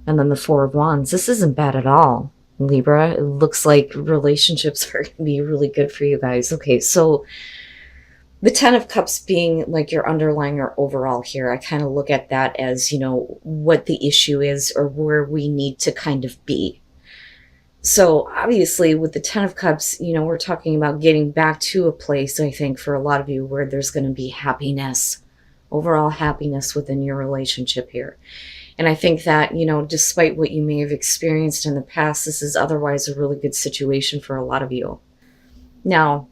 And then the Four of Wands. This isn't bad at all, Libra. It looks like relationships are going to be really good for you guys. Okay, so the Ten of Cups being like your underlying or overall here, I kind of look at that as, what the issue is or where we need to kind of be. So obviously with the Ten of Cups, we're talking about getting back to a place, I think, for a lot of you where there's going to be happiness, overall happiness within your relationship here. And I think that, despite what you may have experienced in the past, this is otherwise a really good situation for a lot of you. Now,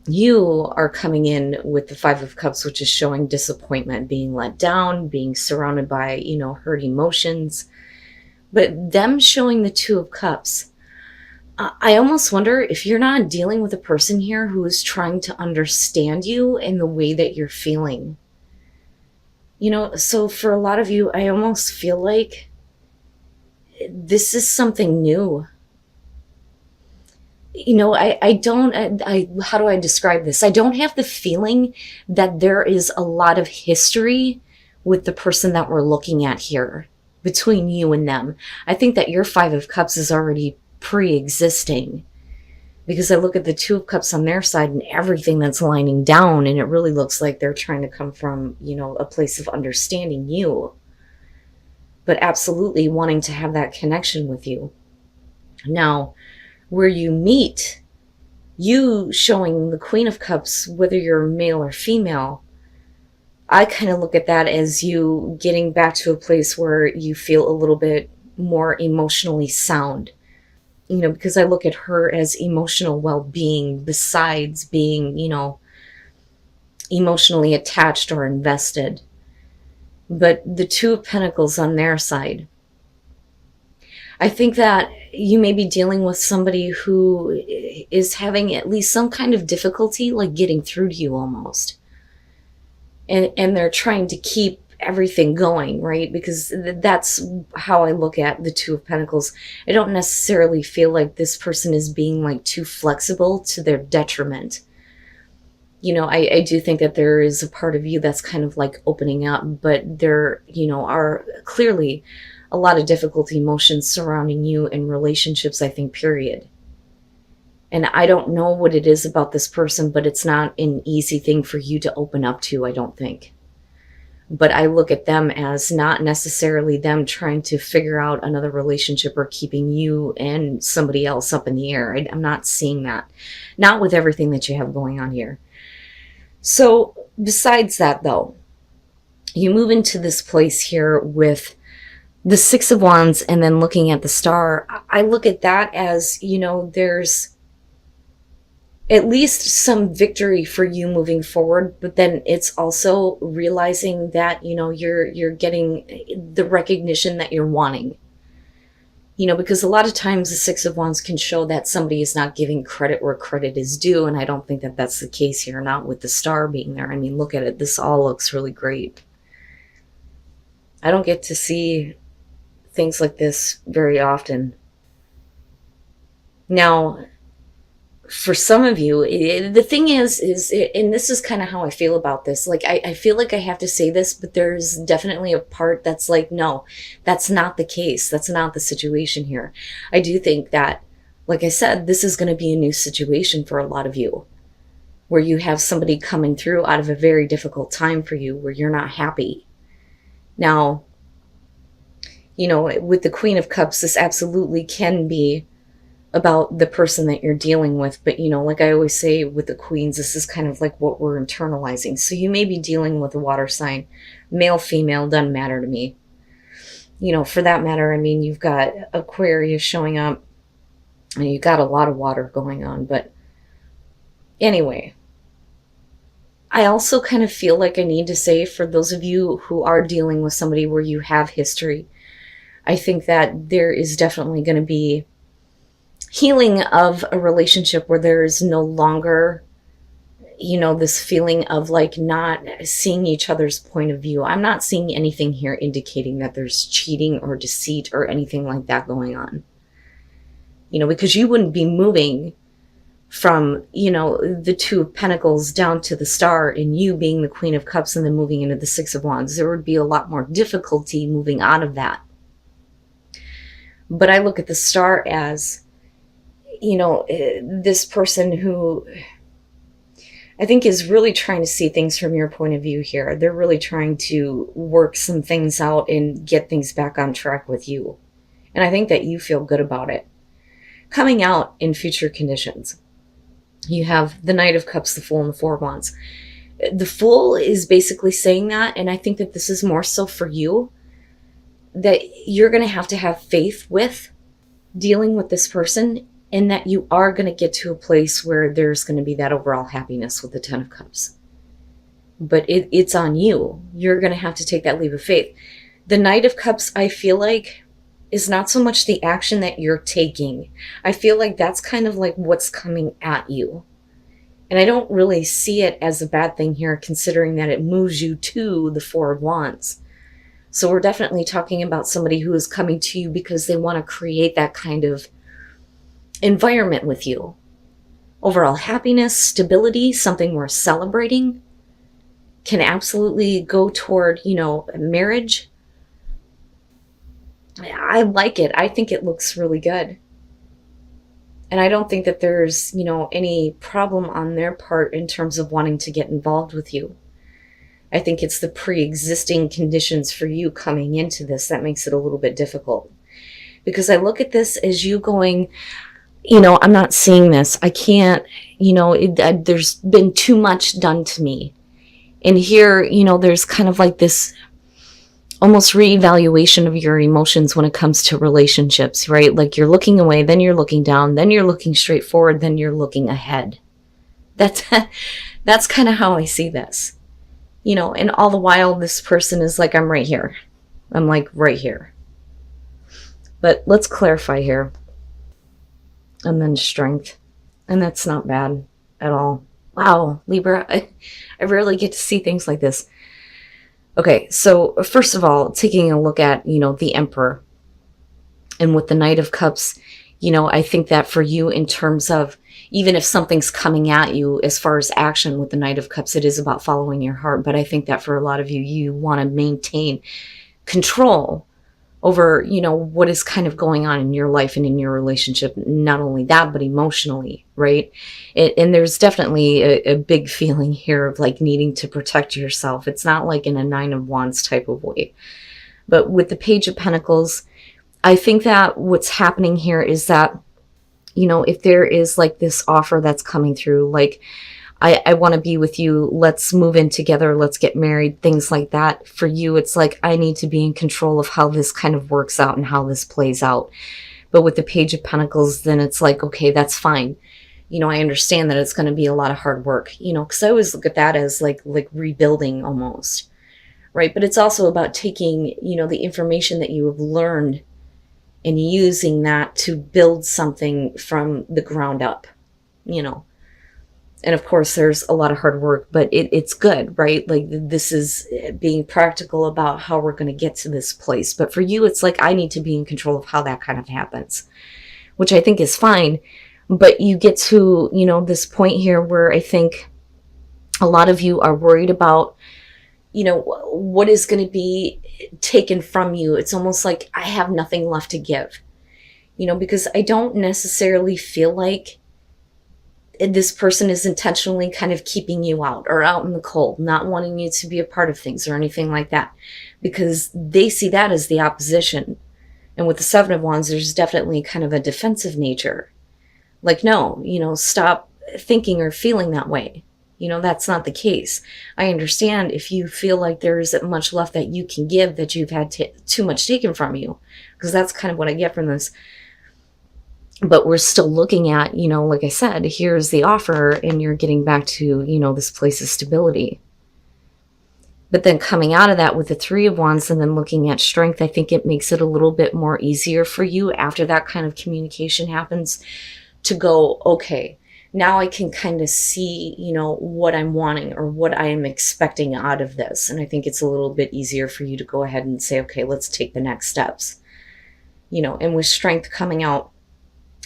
you are coming in with the Five of Cups, which is showing disappointment, being let down, being surrounded by, hurt emotions. But them showing the Two of Cups, I almost wonder if you're not dealing with a person here who is trying to understand you in the way that you're feeling. So for a lot of you, I almost feel like this is something new. How do I describe this? I don't have the feeling that there is a lot of history with the person that we're looking at here between you and them. I think that your Five of Cups is already pre-existing, because I look at the Two of Cups on their side and everything that's lining down, and it really looks like they're trying to come from, a place of understanding you, but absolutely wanting to have that connection with you. Now, where you meet, you showing the Queen of Cups, whether you're male or female, I kind of look at that as you getting back to a place where you feel a little bit more emotionally sound. Because I look at her as emotional well-being besides being, emotionally attached or invested. But the Two of Pentacles on their side, I think that you may be dealing with somebody who is having at least some kind of difficulty, like getting through to you almost. And they're trying to keep everything going, right? Because that's how I look at the Two of Pentacles. I don't necessarily feel like this person is being like too flexible to their detriment. I do think that there is a part of you that's kind of like opening up, but there, are clearly a lot of difficult emotions surrounding you in relationships, I think, period. And I don't know what it is about this person, but it's not an easy thing for you to open up to, I don't think. But I look at them as not necessarily them trying to figure out another relationship or keeping you and somebody else up in the air. I'm not seeing that. Not with everything that you have going on here. So besides that, though, you move into this place here with the Six of Wands and then looking at the Star. I look at that as, there's at least some victory for you moving forward, but then it's also realizing that, you're getting the recognition that you're wanting. Because a lot of times the Six of Wands can show that somebody is not giving credit where credit is due, and I don't think that that's the case here, not with the Star being there. I mean, look at it. This all looks really great. I don't get to see things like this very often. Now, for some of you, the thing is, and this is kind of how I feel about this. Like, I feel like I have to say this, but there's definitely a part that's like, no, that's not the case. That's not the situation here. I do think that, like I said, this is going to be a new situation for a lot of you, where you have somebody coming through out of a very difficult time for you, where you're not happy. Now, with the Queen of Cups, this absolutely can be about the person that you're dealing with. But, like I always say with the Queens, this is kind of like what we're internalizing. So you may be dealing with a water sign, male, female, doesn't matter to me. For that matter, I mean, you've got Aquarius showing up and you've got a lot of water going on. But anyway, I also kind of feel like I need to say, for those of you who are dealing with somebody where you have history, I think that there is definitely going to be healing of a relationship where there is no longer, this feeling of like not seeing each other's point of view. I'm not seeing anything here indicating that there's cheating or deceit or anything like that going on. Because you wouldn't be moving from, the Two of Pentacles down to the Star and you being the Queen of Cups and then moving into the Six of Wands. There would be a lot more difficulty moving out of that. But I look at the Star as, this person who I think is really trying to see things from your point of view here. They're really trying to work some things out and get things back on track with you. And I think that you feel good about it. Coming out in future conditions, you have the Knight of Cups, the Fool, and the Four of Wands. The Fool is basically saying that, and I think that this is more so for you, that you're going to have faith with dealing with this person, and that you are going to get to a place where there's going to be that overall happiness with the Ten of Cups. But it's on you. You're going to have to take that leap of faith. The Knight of Cups, I feel like, is not so much the action that you're taking. I feel like that's kind of like what's coming at you. And I don't really see it as a bad thing here, considering that it moves you to the Four of Wands. So we're definitely talking about somebody who is coming to you because they want to create that kind of environment with you. Overall happiness, stability, something we're celebrating, can absolutely go toward, marriage. I like it. I think it looks really good. And I don't think that there's, any problem on their part in terms of wanting to get involved with you. I think it's the pre-existing conditions for you coming into this that makes it a little bit difficult. Because I look at this as you going, I'm not seeing this. I can't, there's been too much done to me. And here, there's kind of like this almost reevaluation of your emotions when it comes to relationships, right? Like you're looking away, then you're looking down, then you're looking straight forward, then you're looking ahead. That's kind of how I see this. And all the while this person is like, I'm right here. I'm like right here. But let's clarify here. And then Strength. And that's not bad at all. Wow, Libra, I rarely get to see things like this. Okay, so first of all, taking a look at, the Emperor. And with the Knight of Cups, I think that for you in terms of, even if something's coming at you as far as action with the Knight of Cups, it is about following your heart. But I think that for a lot of you, you want to maintain control over, what is kind of going on in your life and in your relationship. Not only that, but emotionally, right? And there's definitely a big feeling here of like needing to protect yourself. It's not like in a Nine of Wands type of way. But with the Page of Pentacles, I think that what's happening here is that, if there is like this offer that's coming through, like, I want to be with you, let's move in together, let's get married, things like that. For you, it's like, I need to be in control of how this kind of works out and how this plays out. But with the Page of Pentacles, then it's like, okay, that's fine. I understand that it's going to be a lot of hard work, because I always look at that as like rebuilding almost, right? But it's also about taking, the information that you have learned and using that to build something from the ground up, And of course, there's a lot of hard work, but it's good, right? Like this is being practical about how we're going to get to this place. But for you, it's like, I need to be in control of how that kind of happens, which I think is fine. But you get to, this point here where I think a lot of you are worried about, what is going to be taken from you. It's almost like I have nothing left to give, because I don't necessarily feel like this person is intentionally kind of keeping you out or out in the cold, not wanting you to be a part of things or anything like that, because they see that as the opposition. And with the Seven of Wands, there's definitely kind of a defensive nature. Like, no, stop thinking or feeling that way. That's not the case. I understand if you feel like there isn't much left that you can give, that you've had too much taken from you, because that's kind of what I get from this. But we're still looking at, like I said, here's the offer and you're getting back to, this place of stability. But then coming out of that with the Three of Wands and then looking at Strength, I think it makes it a little bit more easier for you after that kind of communication happens to go, okay, now I can kind of see, what I'm wanting or what I am expecting out of this. And I think it's a little bit easier for you to go ahead and say, okay, let's take the next steps. And with Strength coming out,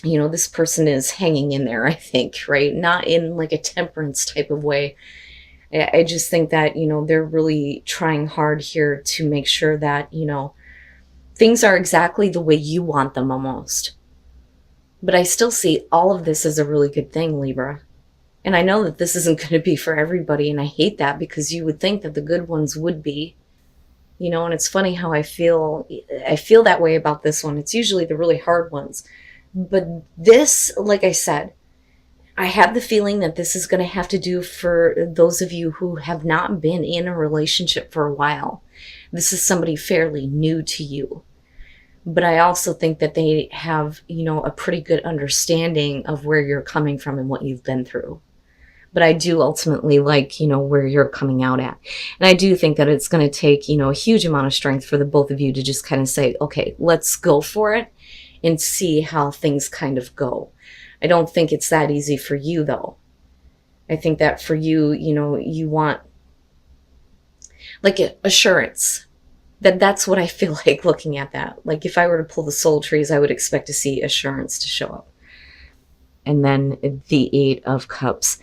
this person is hanging in there, I think, right? Not in like a temperance type of way. I just think that, they're really trying hard here to make sure that, Things are exactly the way you want them almost. But I still see all of this as a really good thing, Libra. And I know that this isn't going to be for everybody, and I hate that, because you would think that the good ones would be. You know, and it's funny how I feel that way about this one. It's usually the really hard ones. But this, like I said, I have the feeling that this is going to have to do for those of you who have not been in a relationship for a while. This is somebody fairly new to you. But I also think that they have, you know, a pretty good understanding of where you're coming from and what you've been through. But I do ultimately like, you know, where you're coming out at. And I do think that it's going to take, you know, a huge amount of strength for the both of you to just kind of say, okay, let's go for it and see how things kind of go. I don't think it's that easy for you, though. I think that for you, you know, you want like assurance. That's what I feel like looking at that. Like if I were to pull the soul trees, I would expect to see assurance to show up. And then the 8 of Cups.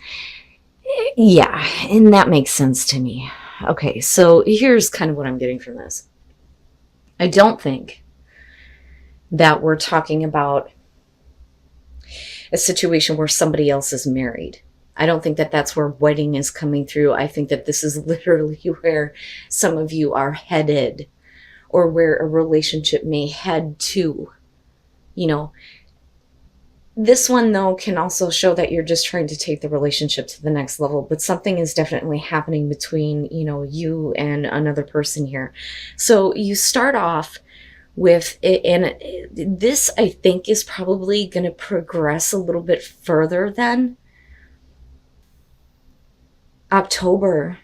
Yeah, and that makes sense to me. Okay, so here's kind of what I'm getting from this. I don't think that we're talking about a situation where somebody else is married. I don't think that that's where wedding is coming through. I think that this is literally where some of you are headed, or where a relationship may head to. You know, this one, though, can also show that you're just trying to take the relationship to the next level, but something is definitely happening between, you know, you and another person here. So you start off with it, and this, I think, is probably going to progress a little bit further than October,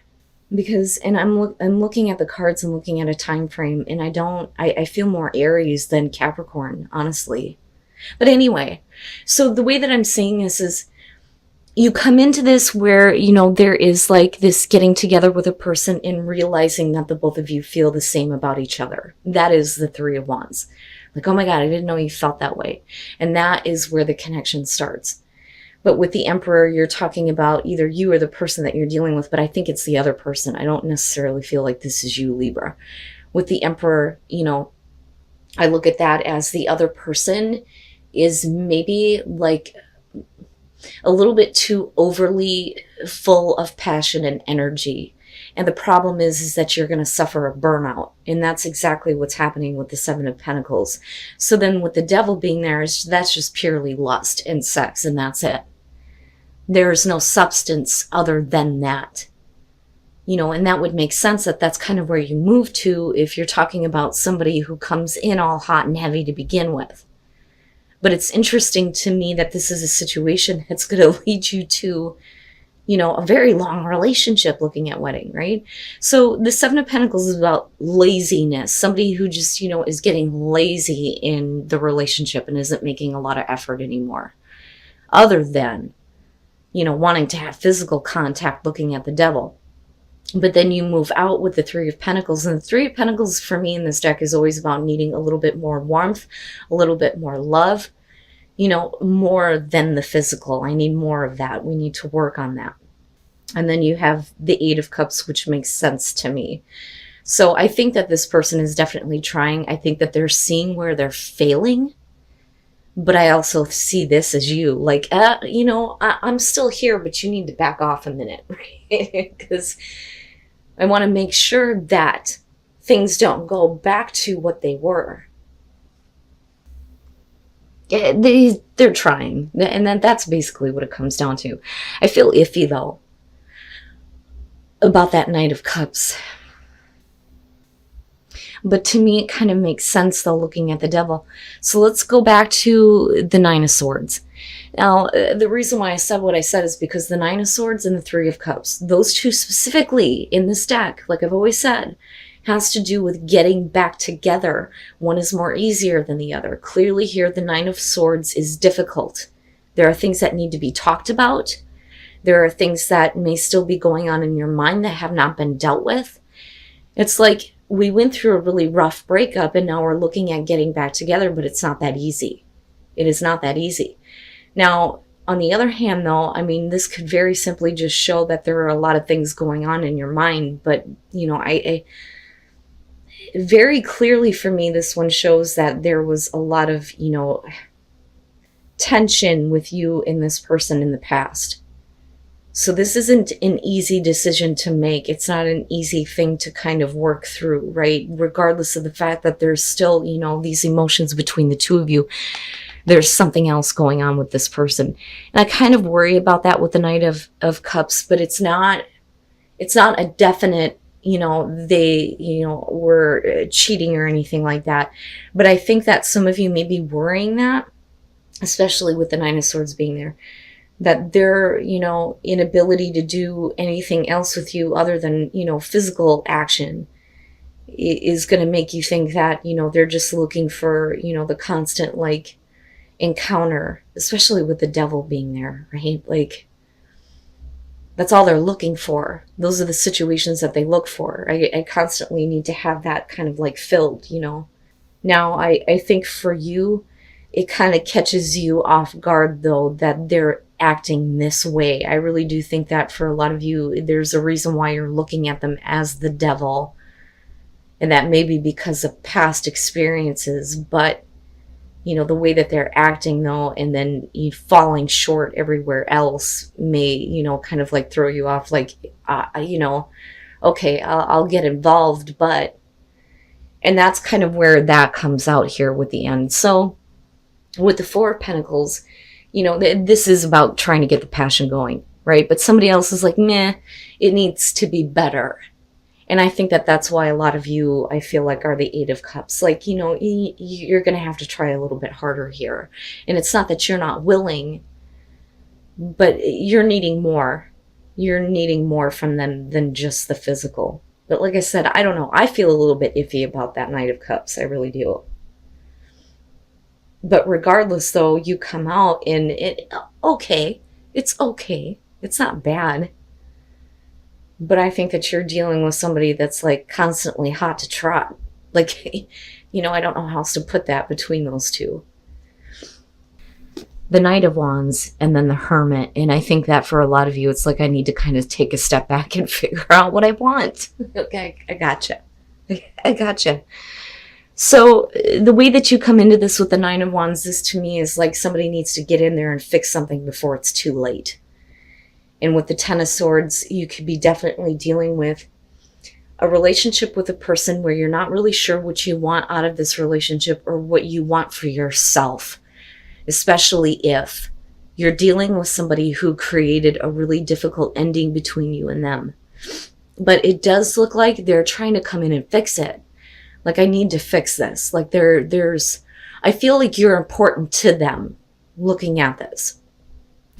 because, and I'm looking at the cards and looking at a time frame, and I feel more Aries than Capricorn, honestly. But anyway, so the way that I'm seeing this is you come into this where, you know, there is like this getting together with a person and realizing that the both of you feel the same about each other. That is the 3 of Wands. Like, oh my God, I didn't know you felt that way. And that is where the connection starts. But with the Emperor, you're talking about either you or the person that you're dealing with, but I think it's the other person. I don't necessarily feel like this is you, Libra. With the Emperor, you know, I look at that as the other person is maybe like a little bit too overly full of passion and energy. And the problem is that you're going to suffer a burnout. And that's exactly what's happening with the 7 of Pentacles. So then with the Devil being there, that's just purely lust and sex, and that's it. There's no substance other than that. You know, and that would make sense that that's kind of where you move to if you're talking about somebody who comes in all hot and heavy to begin with. But it's interesting to me that this is a situation that's going to lead you to, you know, a very long relationship looking at wedding, right? So the 7 of Pentacles is about laziness. Somebody who just, you know, is getting lazy in the relationship and isn't making a lot of effort anymore. Other than, you know, wanting to have physical contact looking at the Devil. But then you move out with the 3 of Pentacles. And the 3 of Pentacles for me in this deck is always about needing a little bit more warmth, a little bit more love, you know, more than the physical. I need more of that. We need to work on that. And then you have the 8 of Cups, which makes sense to me. So I think that this person is definitely trying. I think that they're seeing where they're failing. But I also see this as you, like, you know, I'm still here, but you need to back off a minute, right? Because I want to make sure that things don't go back to what they were. Yeah, they're trying, and that's basically what it comes down to. I feel iffy, though, about that Knight of Cups. But to me, it kind of makes sense, though, looking at the Devil. So let's go back to the 9 of Swords. Now, the reason why I said what I said is because the 9 of Swords and the 3 of Cups, those two specifically in this deck, like I've always said, has to do with getting back together. One is more easier than the other. Clearly here, the 9 of Swords is difficult. There are things that need to be talked about. There are things that may still be going on in your mind that have not been dealt with. It's like we went through a really rough breakup and now we're looking at getting back together, but it's not that easy. It is not that easy. Now, on the other hand, though, I mean, this could very simply just show that there are a lot of things going on in your mind, but, you know, very clearly for me, this one shows that there was a lot of, tension with you and this person in the past. So this isn't an easy decision to make. It's not an easy thing to kind of work through, right? Regardless of the fact that there's still, these emotions between the two of you, there's something else going on with this person. And I kind of worry about that with the Knight of Cups, but it's not a definite, they, were cheating or anything like that. But I think that some of you may be worrying that, especially with the Nine of Swords being there, that their, inability to do anything else with you other than, physical action is going to make you think that, they're just looking for, the constant, like, encounter, especially with the Devil being there, right? Like, that's all they're looking for. Those are the situations that they look for. I constantly need to have that kind of like filled, Now, I think for you, it kind of catches you off guard, though, that they're acting this way. I really do think that for a lot of you, there's a reason why you're looking at them as the Devil. And that may be because of past experiences, but, the way that they're acting, though, and then you falling short everywhere else may, kind of like throw you off, like, okay, I'll get involved, but, and that's kind of where that comes out here with the end. So, with the Four of Pentacles, this is about trying to get the passion going, right? But somebody else is like, meh, it needs to be better. And I think that that's why a lot of you, I feel like, are the Eight of Cups. Like, you're going to have to try a little bit harder here. And it's not that you're not willing, but you're needing more. You're needing more from them than just the physical. But like I said, I don't know. I feel a little bit iffy about that Knight of Cups. I really do. But regardless, though, you come out and okay. It's okay. It's not bad. But I think that you're dealing with somebody that's like constantly hot to trot. Like, I don't know how else to put that between those two. The Knight of Wands and then the Hermit. And I think that for a lot of you, it's like I need to kind of take a step back and figure out what I want. Okay, I gotcha. I gotcha. So the way that you come into this with the Nine of Wands, this to me is like somebody needs to get in there and fix something before it's too late. And with the Ten of Swords, you could be definitely dealing with a relationship with a person where you're not really sure what you want out of this relationship or what you want for yourself, especially if you're dealing with somebody who created a really difficult ending between you and them. But it does look like they're trying to come in and fix it. Like, I need to fix this. Like, I feel like you're important to them looking at this.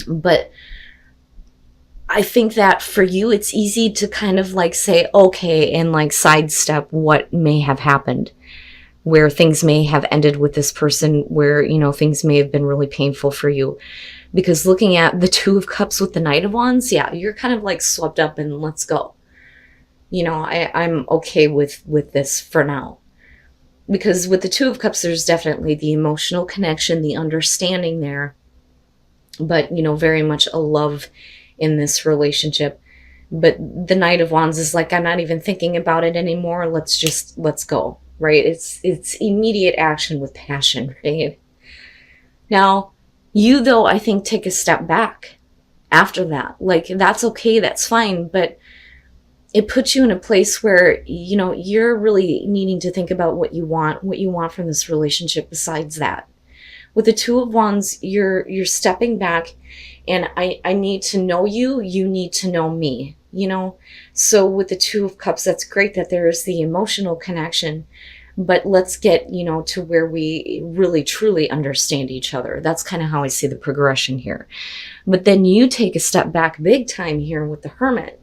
But I think that for you, it's easy to kind of like say, okay, and like sidestep what may have happened, where things may have ended with this person, where, things may have been really painful for you. Because looking at the Two of Cups with the Knight of Wands, yeah, you're kind of like swept up and let's go. I'm okay with this for now. Because with the Two of Cups, there's definitely the emotional connection, the understanding there. But, very much a love in this relationship. But the Knight of Wands is like, I'm not even thinking about it anymore. Let's go, right? It's immediate action with passion, right? Now, you, though, I think take a step back after that. Like, that's okay, that's fine, but it puts you in a place where, you're really needing to think about what you want from this relationship besides that. With the Two of Wands, you're stepping back, and I need to know you, you need to know me, So with the Two of Cups, that's great that there is the emotional connection, but let's get, to where we really truly understand each other. That's kind of how I see the progression here. But then you take a step back big time here with the Hermit.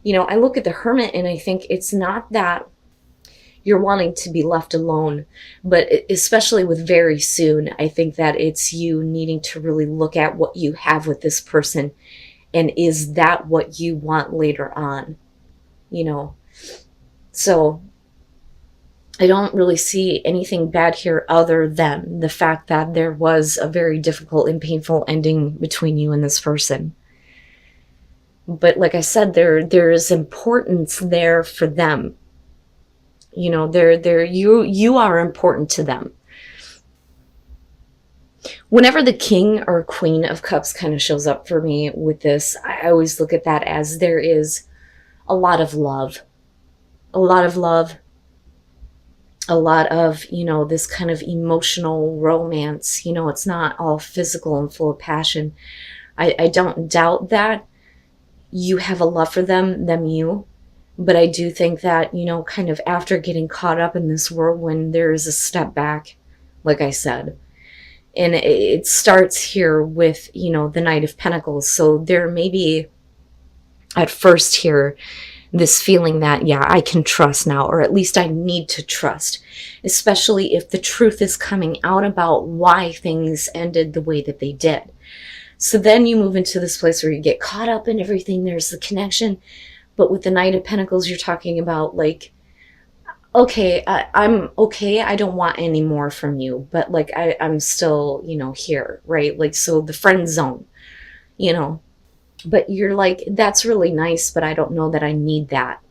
I look at the Hermit and I think it's not that you're wanting to be left alone, but especially with very soon, I think that it's you needing to really look at what you have with this person, and is that what you want later on, So I don't really see anything bad here other than the fact that there was a very difficult and painful ending between you and this person. But like I said, there is importance there for them. You know, you are important to them. Whenever the King or Queen of Cups kind of shows up for me with this, I always look at that as there is a lot of love, a lot of love, a lot of, you know, this kind of emotional romance. You know, it's not all physical and full of passion. I don't doubt that you have a love for them, you. But I do think that, you know, kind of after getting caught up in this whirlwind, there is a step back, like I said. And it starts here with, you know, the Knight of Pentacles. So there may be at first here this feeling that, yeah, I can trust now, or at least I need to trust, especially if the truth is coming out about why things ended the way that they did. So then you move into this place where you get caught up in everything. There's the connection. But with the Knight of Pentacles, you're talking about like, okay, I'm okay. I don't want any more from you, but like, I'm still, you know, here, right? Like, so the friend zone, you know, but you're like, that's really nice, but I don't know that I need that.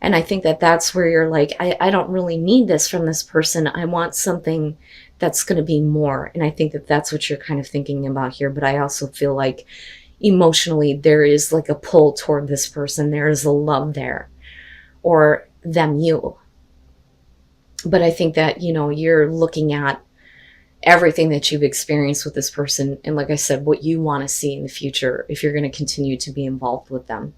And I think that that's where you're like, I don't really need this from this person. I want something that's going to be more. And I think that that's what you're kind of thinking about here. But I also feel like emotionally, there is like a pull toward this person. There is a love there, or them, you. But I think that, you know, you're looking at everything that you've experienced with this person. And like I said, what you want to see in the future if you're going to continue to be involved with them.